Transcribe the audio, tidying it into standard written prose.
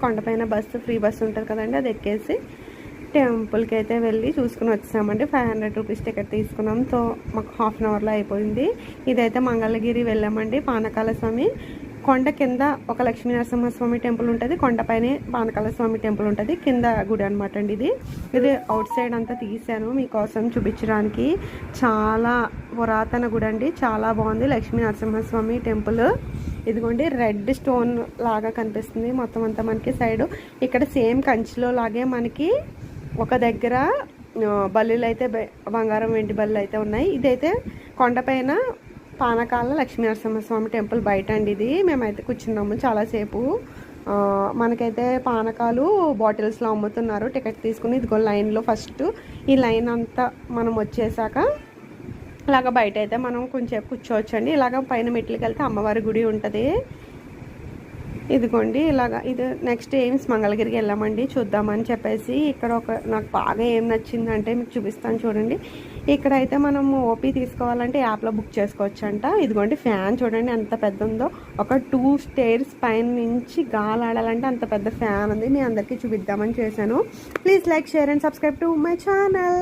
కొండపైన bus free bus ఉంటుంది కదండి, అది ఎక్కేసి టెంపుల్కి అయితే వెళ్ళి చూసుకుని వచ్చామండి. 500 రూపీస్ టికెట్ తీసుకున్నాం. సో మాకు హాఫ్ అన్ అవర్లో అయిపోయింది. ఇదైతే మంగళగిరి వెళ్ళామండి. పానకాల స్వామి కొండ కింద ఒక లక్ష్మీ నరసింహస్వామి టెంపుల్ ఉంటుంది, కొండపైనే పానకాల స్వామి టెంపుల్ ఉంటుంది, కింద గుడి అనమాట అండి. ఇది అవుట్ సైడ్ అంతా తీసాను మీకోసం చూపించడానికి. చాలా పురాతన గుడి అండి, చాలా బాగుంది. లక్ష్మీ నరసింహస్వామి టెంపుల్ ఇదిగోండి, రెడ్ స్టోన్ లాగా కనిపిస్తుంది మొత్తం అంతా మనకి సైడ్. ఇక్కడ సేమ్ కంచిలో లాగే మనకి ఒక దగ్గర బల్లులు అయితే బంగారం వెండి బల్లులు అయితే ఉన్నాయి. ఇదైతే కొండపైన పానకాల లక్ష్మీ నరసింహస్వామి టెంపుల్ బయట అండి. ఇది మేమైతే కూర్చున్నాము చాలాసేపు. మనకైతే పానకాలు బాటిల్స్లో అమ్ముతున్నారు. టికెట్ తీసుకుని ఇదిగో లైన్లో ఫస్ట్ ఈ లైన్ అంతా మనం వచ్చేసాక ఇలాగ బయట అయితే మనం కొంచెం కూర్చోవచ్చండి. ఇలాగ పైన మెట్లకి వెళ్తే అమ్మవారి గుడి ఉంటుంది. ఇదిగోండి ఇలాగా. ఇది నెక్స్ట్ ఎయిమ్స్ మంగళగిరికి వెళ్ళామండి చూద్దామని చెప్పేసి. ఇక్కడ నాకు బాగా ఏం నచ్చిందంటే మీకు చూపిస్తాను చూడండి. ఇక్కడైతే మనం ఓపీ తీసుకోవాలంటే యాప్లో బుక్ చేసుకోవచ్చంట. ఇదిగోండి ఫ్యాన్ చూడండి ఎంత పెద్ద ఉందో. ఒక 2 స్టేర్స్ పైన నుంచి గాలి ఆడాలంటే అంత పెద్ద ఫ్యాన్ ఉంది. మీ అందరికీ చూపిద్దామని చేశాను. Please like, share and subscribe to my channel.